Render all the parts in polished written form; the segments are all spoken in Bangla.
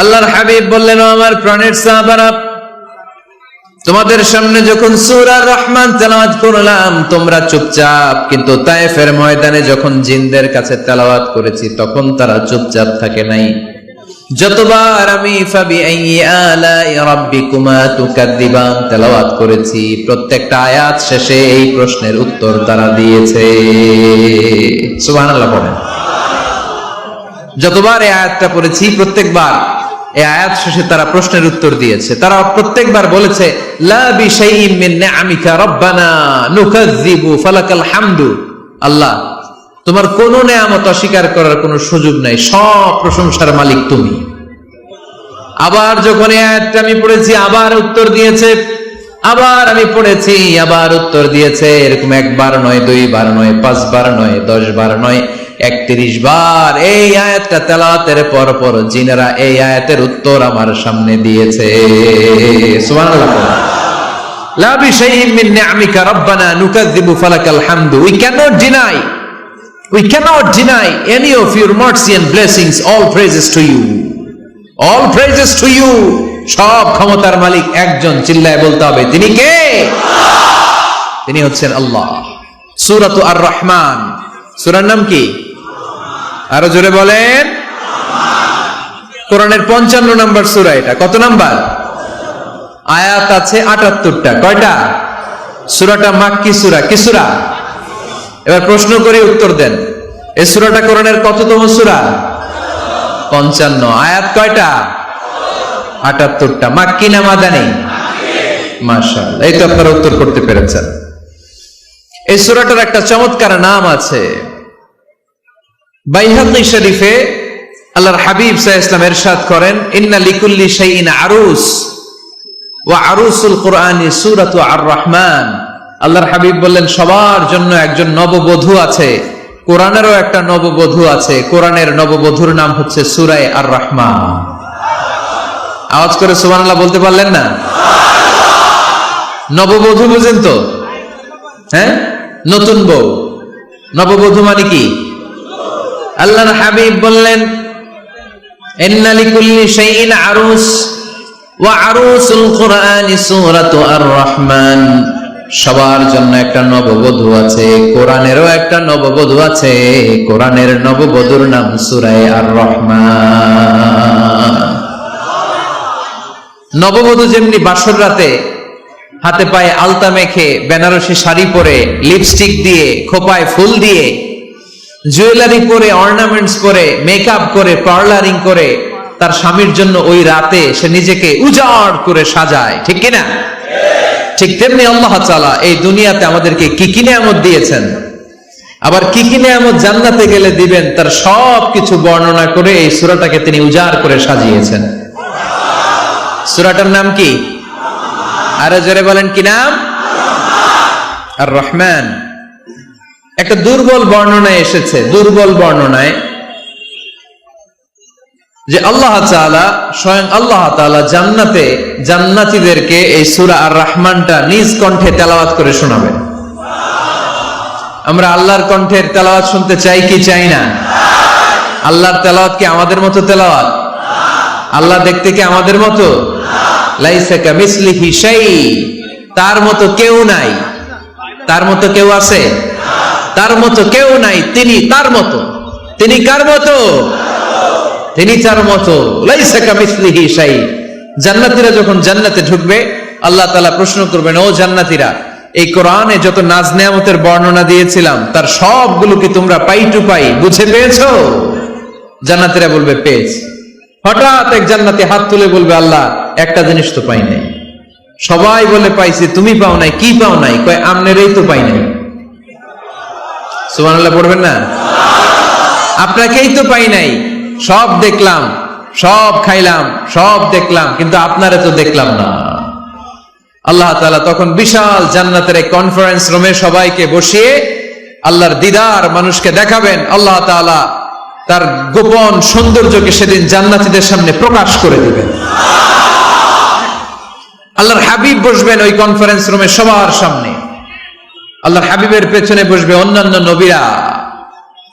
আল্লাহর হাবিব বললেন, ও আমার প্রাণের সাহাবারা, তোমাদের সামনে যখন সূরা রহমান তেলাওয়াত করলাম তোমরা চুপচাপ, কিন্তু তায়েফের ময়দানে যখন জিনদের কাছে তেলাওয়াত করেছি তখন তারা চুপচাপ থাকে নাই। যতবার আমি ফাবিআইয়ি আলাই রাব্বিকুমা তুকাদ্দিবান তেলাওয়াত করেছি প্রত্যেকটা আয়াত শেষে এই প্রশ্নের উত্তর তারা দিয়েছে। সুবহানাল্লাহ বলেন। যতবার এই আয়াতটা পড়েছি প্রত্যেকবার এই আয়াত শেষে তারা প্রশ্নের উত্তর দিয়েছে। তারা প্রত্যেকবার বলেছে, লা বিশাইইন মিন নিআমিকা রাব্বানা নুকাযযিবু ফালাকাল হামদু। আল্লাহ, তোমার কোন নেয়ামত অস্বীকার করার কোনো সুযোগ নাই, সব প্রশংসার মালিক তুমি। আবার যখন এই আয়াতটা আমি পড়েছি আবার উত্তর দিয়েছে, আবার আমি পড়েছি আবার উত্তর দিয়েছে। এরকম একবার নয়, দুইবার নয়, 5 বার নয়, 10 বার নয়, 31 বার এই আয়াতটা তেলাওয়াতের পর পর জিনেরা এই আয়াতের উত্তর আমার সামনে দিয়েছে। সুবহানাল্লাহ। লা বিশাইইন মিন নিআমিকা রাব্বানা নুকাযযিবু ফালাকাল হামদু। We cannot deny any of your mercy and blessings. All praises to you. All praises to you. সব ক্ষমতার মালিক একজন, চিল্লায় বলতে হবে, তিনি কে? তিনি হচ্ছেন আল্লাহ। সূরাতু আর রহমান, সূরার নাম কি? আরো জোরে বলেন। কোরআনের 55 নম্বর সূরা এটা। কত নাম্বার? আয়াত আছে 78টা। কয়টা? সূরাটা মাক্কি সূরা। কি সূরা? এবার প্রশ্ন করে উত্তর দেন। এই সূরাটা কোরআনের কততম সূরা? 55। আয়াত কয়টা? 78টা। মাক্কি না মাদানী? মাশাআল্লাহ, এই তো আপনারা উত্তর করতে পেরেছেন। এই সূরাটার একটা চমৎকার নাম আছে। বাইহাকী শরীফে আল্লাহর হাবিব সাল্লাল্লাহু আলাইহি ওয়াসাল্লাম ইরশাদ করেন, ইন্না লিকুল্লি শাইইন আরুস ওয়া আরুসুল কুরআনি সূরাতু আর রহমান। আল্লাহর হাবিব বললেন, সবার জন্য একজন নববধূ আছে, কোরআনেরও একটা নববধূ আছে। কোরআনের নববধূর নাম হচ্ছে সূরা আর রহমান। আওয়াজ করে সুবহানাল্লাহ বলতে পারলেন না? নববধূ বুঝেন তো? হ্যাঁ, নতুন বউ। নববধূ মানে কি? আল্লাহর হাবিব বললেন, ইন্না লিকুল্লি শাইইন আরুস ওয়া আরুসুল কুরআনি সূরাতু আর রহমান। সবার জন্য একটা নববধূ আছে, কোরআনেরও একটা নববধূ আছে। কোরআনের নববধূর নাম সূরা আর রহমান। নববধূ যেমনি বাসর রাতে হাতে পায়ে আলতা মেখে, বেনারসি শাড়ি পরে, লিপস্টিক দিয়ে, খোপায় ফুল দিয়ে, জুয়েলারি পরে, অর্নামেন্টস পরে, মেকআপ করে, পার্লারিং করে তার স্বামীর জন্য ওই রাতে সে নিজেকে উজাড় করে সাজায়, ঠিক কিনা? ঠিক তেমনি আল্লাহ তাআলা এই দুনিয়াতে আমাদেরকে কি কি নিয়ামত দিয়েছেন, আবার কি কি নিয়ামত জান্নাতে গেলে দিবেন, তার সব কিছু বর্ণনা করে এই সূরাটাকে তিনি উজাড় করে সাজিয়েছেন। সূরাটার নাম কি? আরো জোরে বলেন, কি নাম? আর রহমান। একটা দুর্বল বর্ণনায় এসেছে, দুর্বল বর্ণনায়, যে আল্লাহ তাআলা, স্বয়ং আল্লাহ তাআলা জান্নাতে জান্নাতীদেরকে এই সূরা আর রহমানটা নিজ কণ্ঠে তেলাওয়াত করে শোনাবেন। আমরা আল্লাহর কণ্ঠের তেলাওয়াত শুনতে চাই কি চাই না? আল্লাহর তেলাওয়াত কি আমাদের মতো তেলাওয়াত? আল্লাহ দেখতে কি আমাদের মতো? লাইসা কামিসলিহি শাই। তার মতো কেউ নাই। তার মতো কেউ আছে? তার মতো কেউ নাই। তিনি তার মতো। তিনি কার মতো? তিনি তার মতো। লাইসা কামিসলিহি শাই। জান্নাতীরা যখন জান্নাতে ঢুকবে আল্লাহ তাআলা প্রশ্ন করবেন, ও জান্নাতীরা, এই কোরআনে যত নাজ নেয়ামতের বর্ণনা দিয়েছিলাম তার সবগুলো কি তোমরা পাই টু পাই বুঝে পেয়েছো? জান্নাতীরা বলবে পেয়েছি। হঠাৎ এক জান্নাতি হাত তুলে বলবে, আল্লাহ, একটা জিনিস তো পাই নাই। সবাই বলে পাইছি, তুমি পাও নাই। কি পাও নাই? কয়, আমনেরই তো পাই নাই। সুবহানাল্লাহ পড়বেন না? আপনাকেই তো পাই নাই। সব দেখলাম, সব খাইলাম, সব দেখলাম, কিন্তু আপনারে তো দেখলাম না। আল্লাহ তাআলা তখন বিশাল জান্নাতের এক কনফারেন্স রুমে সবাইকে বসিয়ে আল্লাহর দিদার মানুষকে দেখাবেন। আল্লাহ তাআলা তার গোপন সৌন্দর্যকে সেদিন জান্নাতীদের সামনে প্রকাশ করে দিবেন। আল্লাহর হাবিব বসবেন ওই কনফারেন্স রুমে সবার সামনে। আল্লাহর হাবিবের পেছনে বসবে অন্যান্য নবীরা,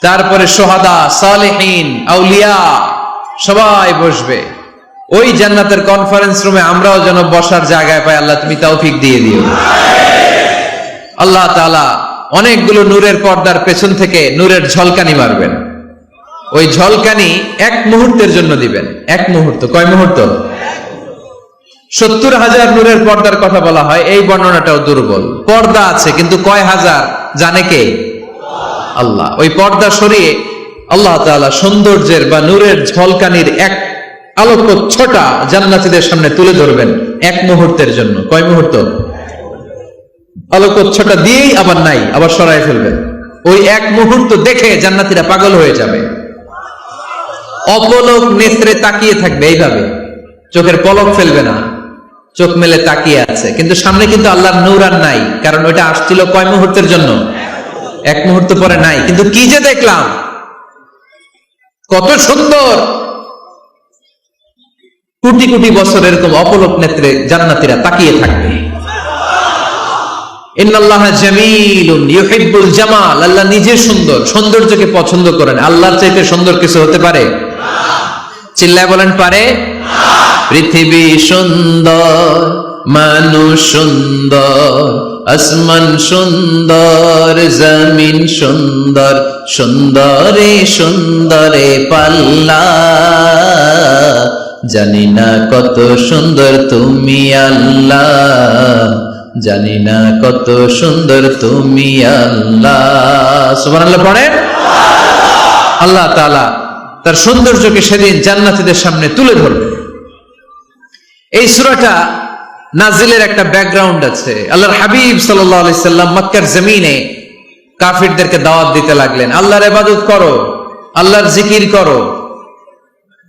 তারপরে সোহাদা, সালেহীন, আউলিয়া সবাই বসবে। ওই জান্নাতের কনফারেন্স রুমে আমরাও যেন বসার জায়গায় পাই। আল্লাহ তুমি তৌফিক দিয়ে দিও। আল্লাহ তাআলা অনেকগুলো নূরের পর্দার পেছন থেকে নূরের ঝলকানি মারবেন। ওই ঝলকানি এক মুহূর্তের জন্য দিবেন। এক মুহূর্ত। কয় মুহূর্ত? 70,000 নূরের পর্দার কথা বলা হয়, এই বর্ণনাটাও দুর্বল। পর্দা আছে কিন্তু কয় হাজার জানে কে? আল্লাহ। ওই পর্দা সরিয়ে আল্লাহ তাআলা সৌন্দর্যের বা নূরের ঝলকানির এক আলোকচ্ছটা জান্নাতীদের সামনে তুলে ধরবেন এক মুহূর্তের জন্য। কয় মুহূর্ত? আলোকচ্ছটা দিয়েই আবার নাই, আবার সরায় ফেলবেন। ওই এক মুহূর্ত দেখে জান্নাতীরা পাগল হয়ে যাবে, অপলক নেত্রে তাকিয়ে থাকবে। এইভাবে চোখের পলক ফেলবে না, চোখ মেলে তাকিয়ে আছে। কিন্তু সামনে কিন্তু আল্লাহর নূর আর নাই, কারণ ওইটা আসছিল কয় মুহূর্তের জন্য? এক মুহূর্ত পরে নাই। কিন্তু কি যে দেখলাম, কত সুন্দর! কোটি কোটি বছর এরকম অপলক নেত্রে জান্নাতীরা তাকিয়ে থাকবে। ইন্নাল্লাহা জামিলুন ইউহিব্বুল জামাল। আল্লাহ নিজে সুন্দর, সৌন্দর্যকে পছন্দ করেন। আল্লাহর চাইতে সুন্দর কিছু হতে পারে? চিল্লায় বলেন পারে? পৃথিবী সুন্দর, মানুষ সুন্দর, আসমান সুন্দর, জমিন সুন্দর, সুন্দরে সুন্দরে পাল্লা। জানি না কত সুন্দর তুমি আল্লাহ, জানি না কত সুন্দর তুমি আল্লাহ। সুবহানাল্লাহ পড়েন। আল্লাহ তাআলা তার সৌন্দর্যকে সেদিন জান্নাতীদের সামনে তুলে ধরবে। এই সূরাটা নাজিলের একটা ব্যাকগ্রাউন্ড আছে। আল্লাহর হাবিব সাল্লাল্লাহু আলাইহি সাল্লাম মক্কার জমিনে কাফিরদেরকে দাওয়াত দিতে লাগলেন, আল্লাহর ইবাদত করো, আল্লাহর জিকির করো,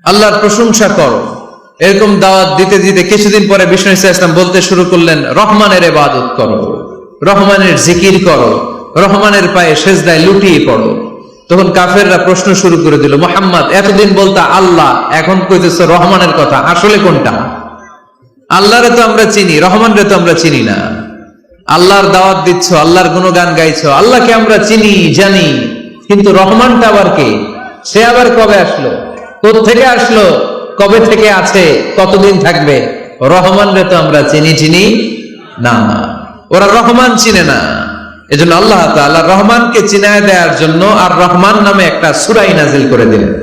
আল্লাহর প্রশংসা করো। এরকম দাওয়াত দিতে দিতে কিছুদিন পরে বিষ্ণু ইসলাম বলতে শুরু করলেন, রহমানের ইবাদত করো, রহমানের জিকির করো, রহমানের পায়ে সেজদায় লুটিয়ে পড়ো। তখন কাফেররা প্রশ্ন শুরু করে দিল, মুহাম্মদ এতদিন বলতা আল্লাহ, এখন কইতেছো রহমানের কথা, আসলে কোনটা? আল্লাহরে তো আমরা চিনি, রহমানরে তো আমরা চিনি না। আল্লাহর দাওয়াত দিচ্ছ, আল্লাহর গুণগান গাইছো, আল্লাহকে আমরা চিনি জানি, কিন্তু রহমানটা আবার কে? সে আবার কবে আসলো, কোত্থেকে আসলো, কবে থেকে আছে, কতদিন থাকবে? রহমানরে তো আমরা চিনি না। ওরা রহমান চিনে না। এজন্য আল্লাহ তাআলা রহমানকে চিনায় দেওয়ার জন্য আর রহমান নামে একটা সূরা নাযিল করে দিলেন।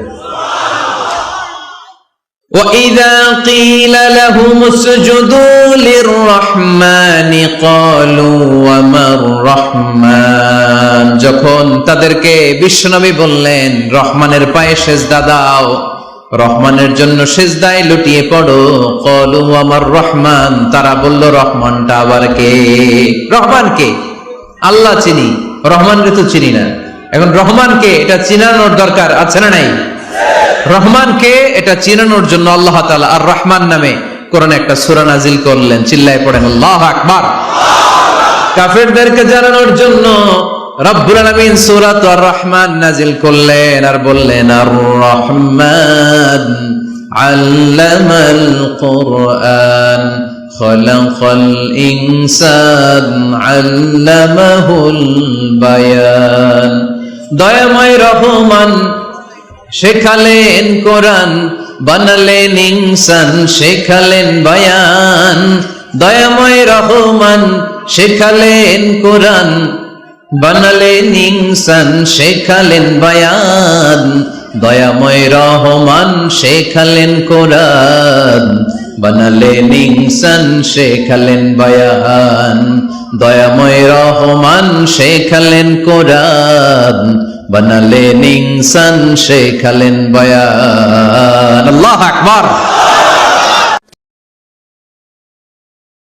وَإِذَا قِيلَ لَهُمُ اسْجُدُوا لِلرَّحْمَنِ قَالُوا وَمَا الرَّحْمَنُ। যখন তাদেরকে বিশ্বনবী বললেন রহমানের পায়ে সেজদা দাও, রহমানের জন্য সেজদায় লুটিয়ে পড়ো, ক্বালু ওয়ামার রহমান, তারা বলল রহমানটা আবার কে? রহমান কে? আল্লাহ চিনি, রহমানকে তো চিনি না। এখন রহমানকে এটা চিনানোর দরকার আছে না নাই? রহমানকে এটা চিনানোর জন্য আল্লাহ তাআলা আর রহমান নামে কোরআনে একটা সূরা নাযিল করলেন। চিল্লায় পড়েন আল্লাহু আকবার। কাফেরদেরকে জানানোর জন্য রব্বুল আলামিন সূরাত আর রহমান নাযিল করলেন আর বললেন, আর রহমান আল্লামাল কুরআন খালাকাল ইনসান আল্লামাহুল বায়ান। দয়াময় রহমান শেখালেন কোরআন, বানালেন ইনসান, শেখালেন বায়ান। দয়াময় রহমান শেখালেন কোরআন, বানালেন ইনসান, শেখালেন বায়ান। দয়াময় রহমান শেখালেন কোরআন, বানালেন ইনসান, শেখালেন বায়ান। দয়াময় রহমান শেখালেন কোরআন, বানালেন ইনসান, শেখালেন বায়ান। আল্লাহু আকবার।